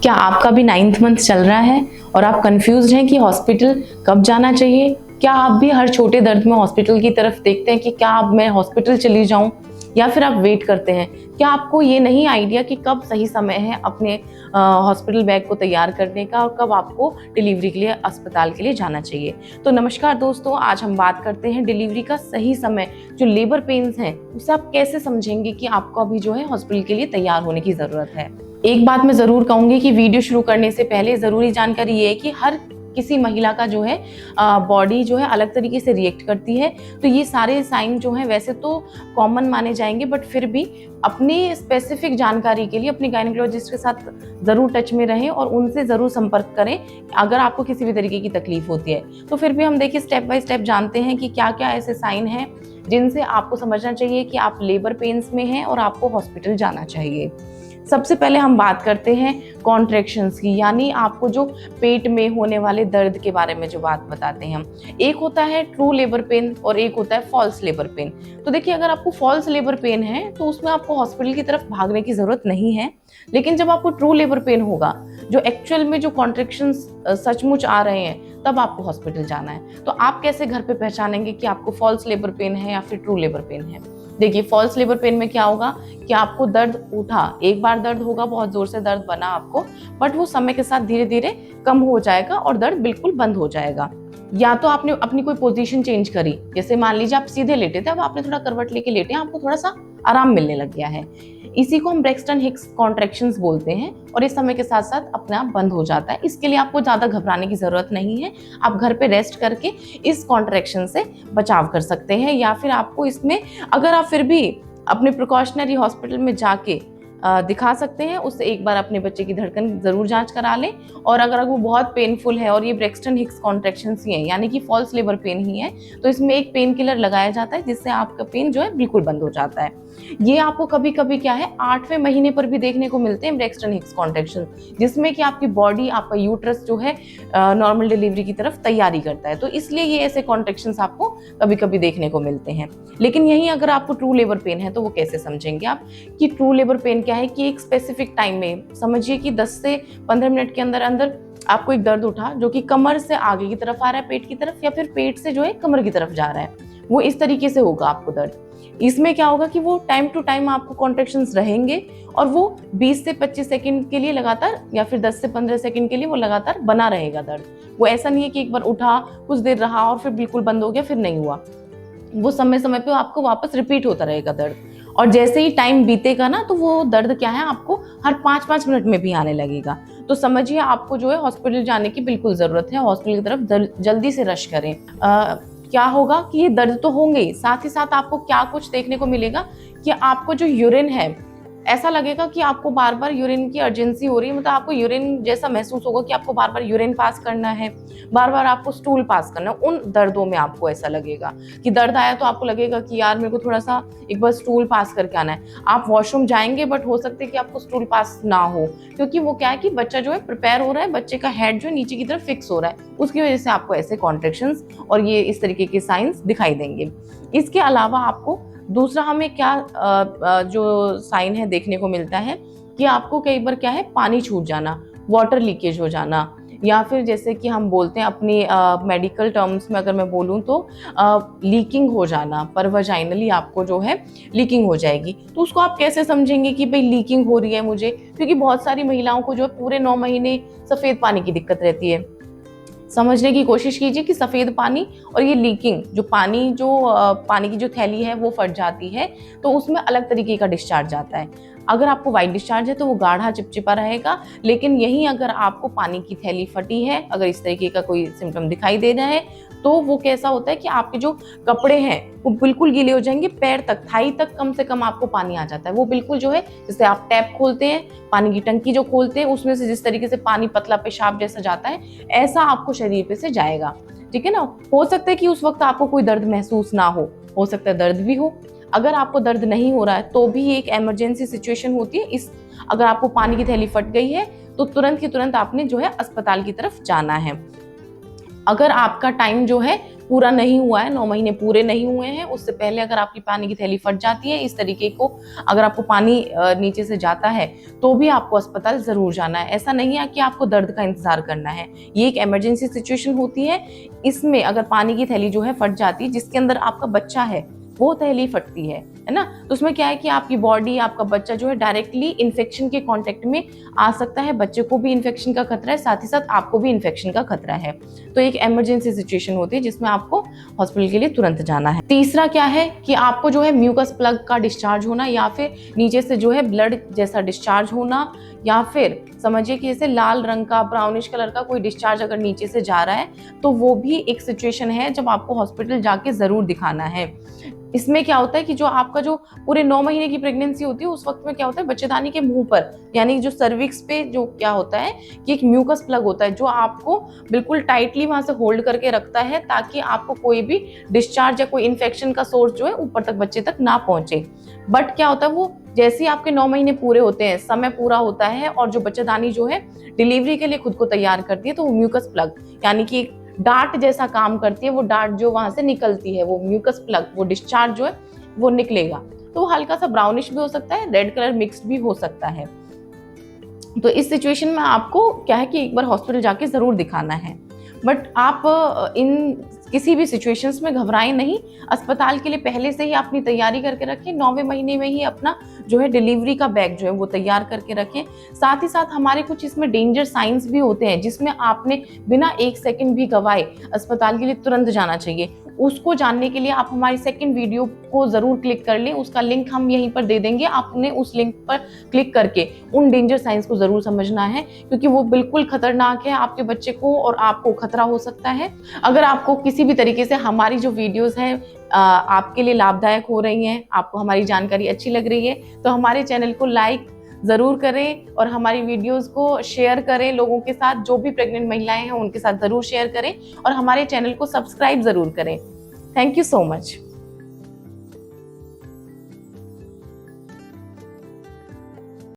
क्या आपका भी 9th मंथ चल रहा है और आप कंफ्यूज हैं कि हॉस्पिटल कब जाना चाहिए? क्या आप भी हर छोटे दर्द में हॉस्पिटल की तरफ देखते हैं कि क्या अब मैं हॉस्पिटल चली जाऊं, या फिर आप वेट करते हैं? क्या आपको ये नहीं आइडिया कि कब सही समय है अपने हॉस्पिटल बैग को तैयार करने का और कब आपको डिलीवरी के लिए अस्पताल के लिए जाना चाहिए? तो नमस्कार दोस्तों, आज हम बात करते हैं डिलीवरी का सही समय। जो लेबर पेन्स हैं उसे आप कैसे समझेंगे कि आपको अभी जो है हॉस्पिटल के लिए तैयार होने की ज़रूरत है। एक बात मैं ज़रूर कहूँगी कि वीडियो शुरू करने से पहले ज़रूरी जानकारी ये है कि हर किसी महिला का जो है बॉडी जो है अलग तरीके से रिएक्ट करती है। तो ये सारे साइन जो हैं वैसे तो कॉमन माने जाएंगे, बट फिर भी अपनी स्पेसिफिक जानकारी के लिए अपने गायनेकोलॉजिस्ट के साथ ज़रूर टच में रहें और उनसे ज़रूर संपर्क करें अगर आपको किसी भी तरीके की तकलीफ होती है। तो फिर भी हम देखिए स्टेप बाय स्टेप जानते हैं कि क्या क्या ऐसे साइन हैं जिनसे आपको समझना चाहिए कि आप लेबर पेन्स में हैं और आपको हॉस्पिटल जाना चाहिए। सबसे पहले हम बात करते हैं कॉन्ट्रैक्शंस की, यानी आपको जो पेट में होने वाले दर्द के बारे में जो बात बताते हैं हम। एक होता है ट्रू लेबर पेन और एक होता है फॉल्स लेबर पेन। तो देखिए, अगर आपको फॉल्स लेबर पेन है तो उसमें आपको हॉस्पिटल की तरफ भागने की ज़रूरत नहीं है। लेकिन जब आपको ट्रू लेबर पेन होगा, जो एक्चुअल में जो कॉन्ट्रैक्शंस सचमुच आ रहे हैं, तब आपको हॉस्पिटल जाना है। तो आप कैसे घर पे पहचानेंगे कि आपको फॉल्स लेबर पेन है या फिर ट्रू लेबर पेन है? देखिए, फॉल्स लेबर पेन में क्या होगा कि आपको दर्द उठा, एक बार दर्द होगा, बहुत जोर से दर्द बना आपको, बट वो समय के साथ धीरे धीरे कम हो जाएगा और दर्द बिल्कुल बंद हो जाएगा। या तो आपने अपनी कोई पोजीशन चेंज करी, जैसे मान लीजिए आप सीधे लेटे थे, अब आपने थोड़ा करवट लेके लेटे हैं, आपको थोड़ा सा आराम मिलने लग गया है। इसी को हम ब्रेक्सटन हिक्स कॉन्ट्रैक्शंस बोलते हैं और इस समय के साथ साथ अपने आप बंद हो जाता है। इसके लिए आपको ज़्यादा घबराने की ज़रूरत नहीं है। आप घर पे रेस्ट करके इस कॉन्ट्रैक्शन से बचाव कर सकते हैं, या फिर आपको इसमें अगर आप फिर भी अपने प्रिकॉशनरी हॉस्पिटल में जाके दिखा सकते हैं, उससे एक बार अपने बच्चे की धड़कन ज़रूर जांच करा लें। और अगर वो बहुत पेनफुल है और ये ब्रेक्सटन हिक्स कॉन्ट्रैक्शंस ही हैं, यानी कि फॉल्स लेबर पेन ही है, तो इसमें एक पेन किलर लगाया जाता है जिससे आपका पेन जो है बिल्कुल बंद हो जाता है। ये आपको कभी कभी क्या है 8वें महीने पर भी देखने को मिलते हैं ब्रेक्सटन हिक्स कॉन्ट्रैक्शन, जिसमें कि आपकी बॉडी, आपका यूट्रस जो है नॉर्मल डिलीवरी की तरफ तैयारी करता है। तो इसलिए ये ऐसे कॉन्ट्रैक्शंस आपको कभी कभी देखने को मिलते हैं। लेकिन यही अगर आपको ट्रू लेबर पेन है तो वो कैसे समझेंगे आप कि ट्रू लेबर पेन क्या है? कि एक स्पेसिफिक टाइम में, समझिए कि 10 से 15 मिनट के अंदर अंदर आपको एक दर्द उठा जो कि कमर से आगे की तरफ आ रहा है, पेट की तरफ, या फिर पेट से जो है कमर की तरफ जा रहा है, वो इस तरीके से होगा आपको दर्द। इसमें क्या होगा कि वो टाइम टू टाइम आपको कॉन्ट्रैक्शंस रहेंगे और वो 20 से 25 सेकंड के लिए लगातार, या फिर 10 से 15 सेकंड के लिए वो लगातार बना रहेगा दर्द। वो ऐसा नहीं है कि एक बार उठा, कुछ देर रहा और फिर बिल्कुल बंद हो गया, फिर नहीं हुआ। वो समय समय पे आपको वापस रिपीट होता रहेगा दर्द। और जैसे ही टाइम बीतेगा ना, तो वो दर्द क्या है आपको हर 5-5 मिनट में भी आने लगेगा। तो समझिए आपको जो है हॉस्पिटल जाने की बिल्कुल ज़रूरत है। हॉस्पिटल की तरफ जल्दी से रश करें। क्या होगा कि ये दर्द तो होंगे ही, साथ ही साथ आपको क्या कुछ देखने को मिलेगा कि आपको जो यूरिन है, ऐसा लगेगा कि आपको बार बार यूरिन की अर्जेंसी हो रही है। मतलब आपको यूरिन जैसा महसूस होगा कि आपको बार बार यूरिन पास करना है, बार बार आपको स्टूल पास करना है। उन दर्दों में आपको ऐसा लगेगा कि दर्द आया तो आपको लगेगा कि यार मेरे को थोड़ा सा एक बार स्टूल पास करके आना है। आप वॉशरूम जाएंगे, बट हो सकता है कि आपको स्टूल पास ना हो, क्योंकि वो क्या है कि बच्चा जो है प्रिपेयर हो रहा है, बच्चे का हेड जो है नीचे की तरफ फिक्स हो रहा है, उसकी वजह से आपको ऐसे कॉन्ट्रैक्शंस और ये इस तरीके के साइंस दिखाई देंगे। इसके अलावा आपको दूसरा हमें क्या जो साइन है देखने को मिलता है कि आपको कई बार क्या है पानी छूट जाना, वाटर लीकेज हो जाना, या फिर जैसे कि हम बोलते हैं अपनी मेडिकल टर्म्स में अगर मैं बोलूँ तो लीकिंग हो जाना, पर वजाइनली आपको जो है लीकिंग हो जाएगी। तो उसको आप कैसे समझेंगे कि भाई लीकिंग हो रही है मुझे? क्योंकि बहुत सारी महिलाओं को जो है पूरे 9 महीने सफ़ेद पानी की दिक्कत रहती है। समझने की कोशिश कीजिए कि सफ़ेद पानी और ये लीकिंग, जो पानी की जो थैली है वो फट जाती है, तो उसमें अलग तरीके का डिस्चार्ज आता है। अगर आपको वाइट डिस्चार्ज है तो वो गाढ़ा चिपचिपा रहेगा, लेकिन यहीं अगर आपको पानी की थैली फटी है, अगर इस तरीके का कोई सिम्टम दिखाई दे रहा है, तो वो कैसा होता है कि आपके जो कपड़े हैं वो बिल्कुल गीले हो जाएंगे, पैर तक, थाई तक कम से कम आपको पानी आ जाता है। वो बिल्कुल जो है, जैसे आप टैप खोलते हैं, पानी की टंकी जो खोलते हैं, उसमें से जिस तरीके से पानी पतला पेशाब जैसा जाता है, ऐसा आपको शरीर पे से जाएगा। ठीक है ना? हो सकता है कि उस वक्त आपको कोई दर्द महसूस ना हो सकता है दर्द भी हो। अगर आपको दर्द नहीं हो रहा है तो भी एक इमरजेंसी सिचुएशन होती है। अगर आपको पानी की थैली फट गई है तो तुरंत की तुरंत आपने जो है अस्पताल की तरफ जाना है। अगर आपका टाइम जो है पूरा नहीं हुआ है, 9 महीने पूरे नहीं हुए हैं, उससे पहले अगर आपकी पानी की थैली फट जाती है, इस तरीके को अगर आपको पानी नीचे से जाता है तो भी आपको अस्पताल जरूर जाना है। ऐसा नहीं है कि आपको दर्द का इंतजार करना है, ये एक इमरजेंसी सिचुएशन होती है। इसमें अगर पानी की थैली जो है फट जाती है, जिसके अंदर आपका बच्चा है वो थैली फटती है ना, तो उसमें क्या है कि आपकी बॉडी, आपका बच्चा जो है डायरेक्टली इन्फेक्शन के कांटेक्ट में आ सकता है। बच्चे को भी इन्फेक्शन का खतरा है, साथ ही साथ आपको भी इन्फेक्शन का खतरा है। तो एक इमरजेंसी सिचुएशन होती है जिसमें आपको हॉस्पिटल के लिए तुरंत जाना है। तीसरा क्या है कि आपको जो है म्यूकस प्लग का डिस्चार्ज होना, या फिर नीचे से जो है ब्लड जैसा डिस्चार्ज होना, या फिर समझिए कि जैसे लाल रंग का, ब्राउनिश कलर का कोई डिस्चार्ज अगर नीचे से जा रहा है, तो वो भी एक सिचुएशन है जब आपको हॉस्पिटल जाके जरूर दिखाना है। इसमें क्या होता है कि जो आपका जो पूरे 9 महीने की प्रेगनेंसी होती है, उस वक्त में क्या होता है, बच्चेदानी के मुंह पर यानी जो सर्विक्स पे जो क्या होता है कि एक म्यूकस प्लग होता है जो आपको बिल्कुल टाइटली वहां से होल्ड करके रखता है, ताकि आपको कोई भी डिस्चार्ज या कोई इन्फेक्शन का सोर्स जो है ऊपर तक, बच्चे तक ना पहुंचे। बट क्या होता है, वो जैसे ही आपके 9 महीने पूरे होते हैं, समय पूरा होता है और जो बच्चेदानी जो है डिलीवरी के लिए खुद को तैयार करती है, तो वो म्यूकस प्लग यानी कि डार्ट जैसा काम करती है। वो डार्ट जो वहां से निकलती है, वो म्यूकस प्लग, वो डिस्चार्ज जो है वो निकलेगा, तो वो हल्का सा ब्राउनिश भी हो सकता है, रेड कलर मिक्स्ड भी हो सकता है। तो इस सिचुएशन में आपको क्या है कि एक बार हॉस्पिटल जाके जरूर दिखाना है। बट आप इन किसी भी सिचुएशंस में घबराएं नहीं, अस्पताल के लिए पहले से ही अपनी तैयारी करके रखें। 9वें महीने में ही अपना जो है डिलीवरी का बैग जो है वो तैयार करके रखें। साथ ही साथ हमारे कुछ इसमें डेंजर साइंस भी होते हैं, जिसमें आपने बिना 1 सेकंड भी गवाए अस्पताल के लिए तुरंत जाना चाहिए। उसको जानने के लिए आप हमारी सेकंड वीडियो को जरूर क्लिक कर लें, उसका लिंक हम यहीं पर दे देंगे। आपने उस लिंक पर क्लिक करके उन डेंजर साइंस को जरूर समझना है, क्योंकि वो बिल्कुल खतरनाक है, आपके बच्चे को और आपको खतरा हो सकता है। अगर आपको किसी भी तरीके से हमारी जो वीडियोस हैं आपके लिए लाभदायक हो रही हैं, आपको हमारी जानकारी अच्छी लग रही है, तो हमारे चैनल को लाइक ज़रूर करें और हमारी वीडियोस को शेयर करें लोगों के साथ। जो भी प्रेग्नेंट महिलाएं हैं उनके साथ ज़रूर शेयर करें और हमारे चैनल को सब्सक्राइब ज़रूर करें। Thank you so much.